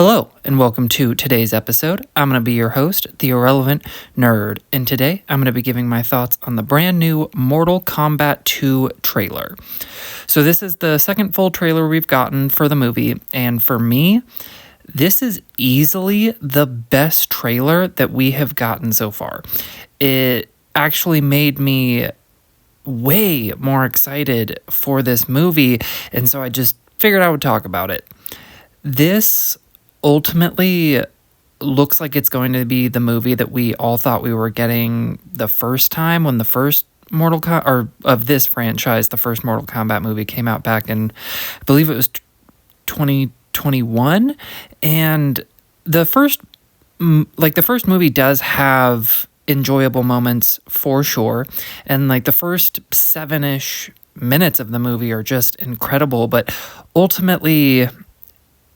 Hello, and welcome to today's episode. I'm going to be your host, the Irrelevant Nerd, and today I'm going to be giving my thoughts on the brand new Mortal Kombat II trailer. So this is the second full trailer we've gotten for the movie, and for me, this is easily the best trailer that we have gotten so far. It actually made me way more excited for this movie, and so I just figured I would talk about it. This ultimately looks like it's going to be the movie that we all thought we were getting the first time when the first of this franchise, the first Mortal Kombat movie came out back in, I believe it was 2021, and the first movie does have enjoyable moments for sure, and like the first 7-ish minutes of the movie are just incredible, but ultimately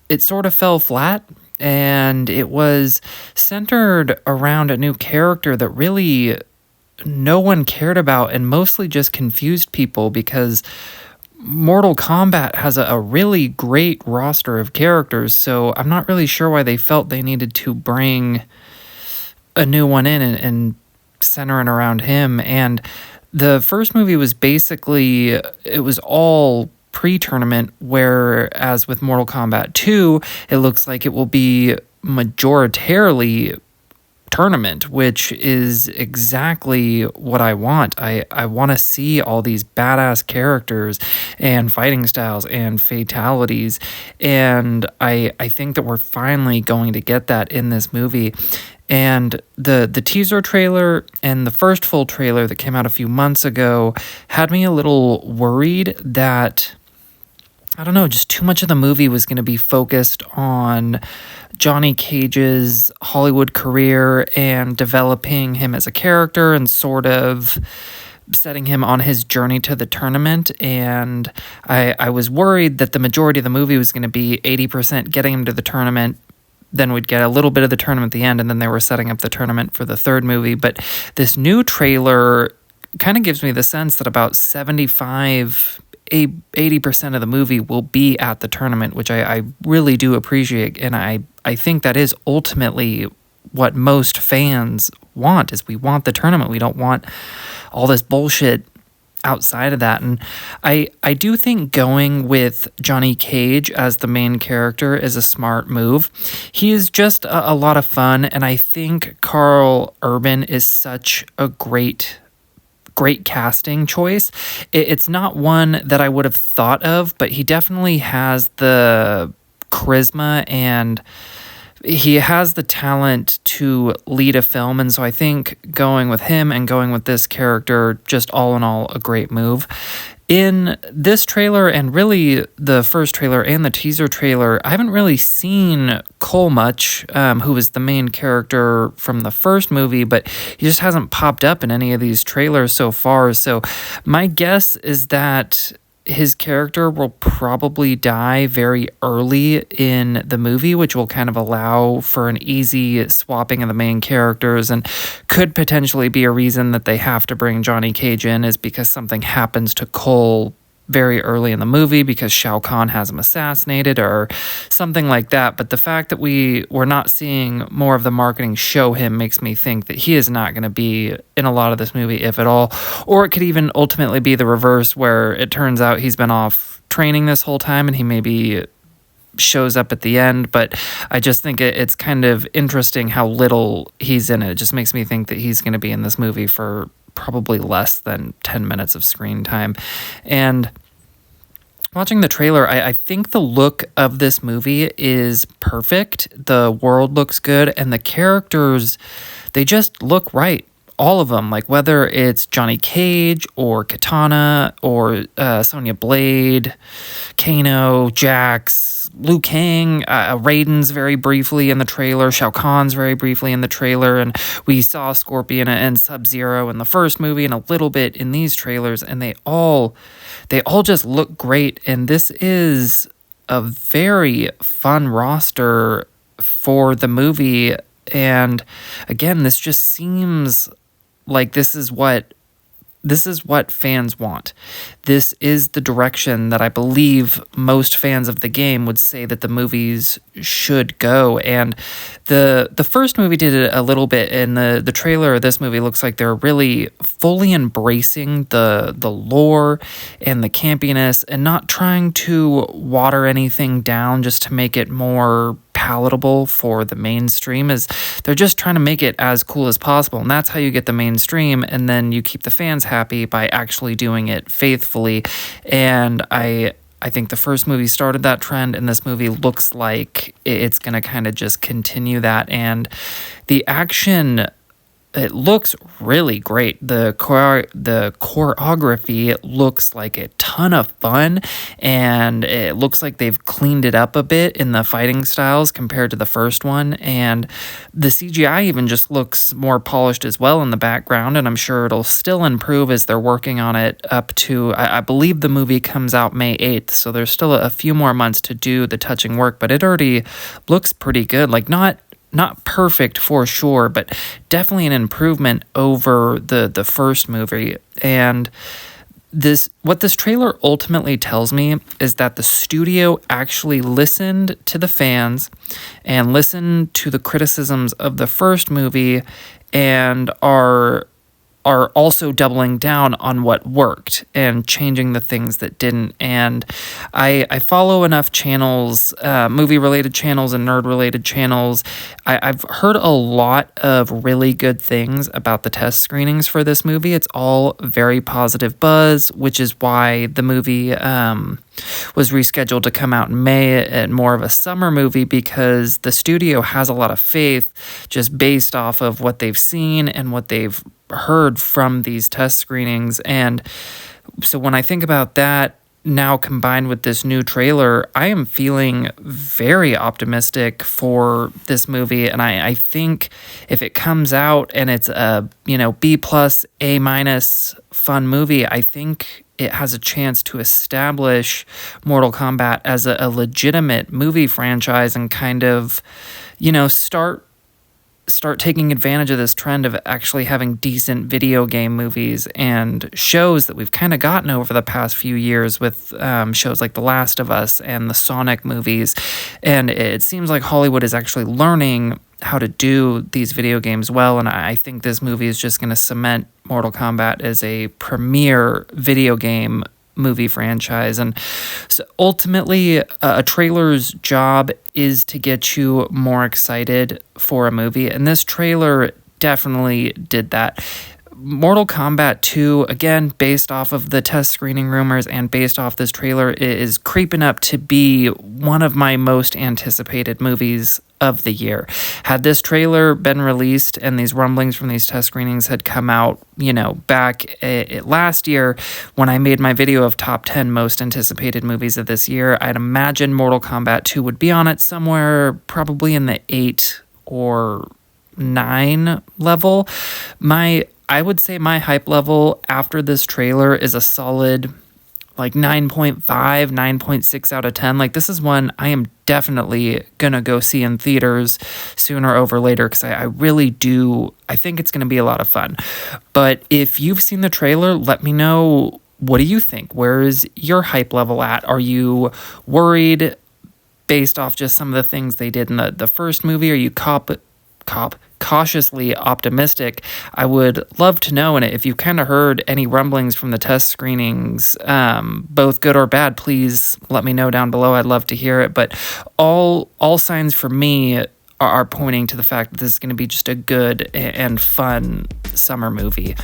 it sort of fell flat, and it was centered around a new character that really no one cared about and mostly just confused people because Mortal Kombat has a really great roster of characters, so I'm not really sure why they felt they needed to bring a new one in and centering around him. And the first movie was basically, it was all pre-tournament, whereas with Mortal Kombat 2, it looks like it will be majoritarily tournament, which is exactly what I want. I want to see all these badass characters and fighting styles and fatalities, and I think that we're finally going to get that in this movie. And the teaser trailer and the first full trailer that came out a few months ago had me a little worried that, I don't know, just too much of the movie was going to be focused on Johnny Cage's Hollywood career and developing him as a character and sort of setting him on his journey to the tournament. And I was worried that the majority of the movie was going to be 80% getting him to the tournament. Then we'd get a little bit of the tournament at the end, and then they were setting up the tournament for the third movie. But this new trailer kind of gives me the sense that about 80% of the movie will be at the tournament, which I really do appreciate, and I think that is ultimately what most fans want, is we want the tournament. We don't want all this bullshit outside of that. And I do think going with Johnny Cage as the main character is a smart move. He is just a lot of fun, and I think Carl Urban is such a great casting choice. It's not one that I would have thought of, but he definitely has the charisma and he has the talent to lead a film, and so I think going with him and going with this character, just all in all, a great move. In this trailer, and really the first trailer and the teaser trailer, I haven't really seen Cole much, who is the main character from the first movie, but he just hasn't popped up in any of these trailers so far. So my guess is that his character will probably die very early in the movie, which will kind of allow for an easy swapping of the main characters, and could potentially be a reason that they have to bring Johnny Cage in, is because something happens to Cole very early in the movie because Shao Kahn has him assassinated or something like that. But the fact that we're not seeing more of the marketing show him makes me think that he is not going to be in a lot of this movie, if at all. Or it could even ultimately be the reverse, where it turns out he's been off training this whole time and he maybe shows up at the end. But I just think it's kind of interesting how little he's in it. It just makes me think that he's going to be in this movie for probably less than 10 minutes of screen time. And watching the trailer, I think the look of this movie is perfect. The world looks good, and the characters, they just look right. All of them, like whether it's Johnny Cage or Katana or Sonya Blade, Kano, Jax, Liu Kang, Raiden's very briefly in the trailer, Shao Kahn's very briefly in the trailer, and we saw Scorpion and Sub-Zero in the first movie and a little bit in these trailers, and they all just look great. And this is a very fun roster for the movie. And again, this just seems like this is what this is what fans want. This is the direction that I believe most fans of the game would say that the movies should go. And the first movie did it a little bit, and the trailer of this movie looks like they're really fully embracing the lore and the campiness and not trying to water anything down just to make it more palatable for the mainstream. Is they're just trying to make it as cool as possible, and that's how you get the mainstream, and then you keep the fans happy by actually doing it faithfully. And I think the first movie started that trend, and this movie looks like it's going to kind of just continue that. And the action, it looks really great. The choreography looks like a ton of fun, and it looks like they've cleaned it up a bit in the fighting styles compared to the first one. And the CGI even just looks more polished as well in the background, and I'm sure it'll still improve as they're working on it up to, I believe the movie comes out May 8th, so there's still a few more months to do the touching work, but it already looks pretty good. Like, not perfect for sure, but definitely an improvement over the first movie. And what this trailer ultimately tells me is that the studio actually listened to the fans and listened to the criticisms of the first movie and are also doubling down on what worked and changing the things that didn't. And I follow enough channels, movie-related channels and nerd-related channels. I've heard a lot of really good things about the test screenings for this movie. It's all very positive buzz, which is why the movie was rescheduled to come out in May and more of a summer movie, because the studio has a lot of faith just based off of what they've seen and what they've heard from these test screenings. And so when I think about that now combined with this new trailer, I am feeling very optimistic for this movie. And I think if it comes out and it's a, B+, A- fun movie, I think it has a chance to establish Mortal Kombat as a legitimate movie franchise and kind of, start taking advantage of this trend of actually having decent video game movies and shows that we've kind of gotten over the past few years with shows like The Last of Us and the Sonic movies. And it seems like Hollywood is actually learning how to do these video games well, and I think this movie is just going to cement Mortal Kombat as a premier video game movie franchise. And so ultimately, a trailer's job is to get you more excited for a movie, and this trailer definitely did that. Mortal Kombat 2, again, based off of the test screening rumors and based off this trailer, is creeping up to be one of my most anticipated movies of the year. Had this trailer been released and these rumblings from these test screenings had come out, back last year when I made my video of top 10 most anticipated movies of this year, I'd imagine Mortal Kombat 2 would be on it somewhere probably in the 8 or 9 level. I would say my hype level after this trailer is a solid 9.5, 9.6 out of 10. This is one I am definitely gonna go see in theaters sooner over later, because I really do. I think it's gonna be a lot of fun. But if you've seen the trailer, let me know, what do you think? Where is your hype level at? Are you worried based off just some of the things they did in the first movie? Are you cautiously optimistic? I would love to know. And if you've kind of heard any rumblings from the test screenings, both good or bad, please let me know down below. I'd love to hear it. But all signs for me are pointing to the fact that this is going to be just a good and fun summer movie.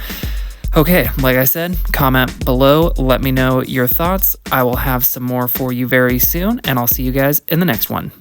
Okay, like I said, comment below. Let me know your thoughts. I will have some more for you very soon, and I'll see you guys in the next one.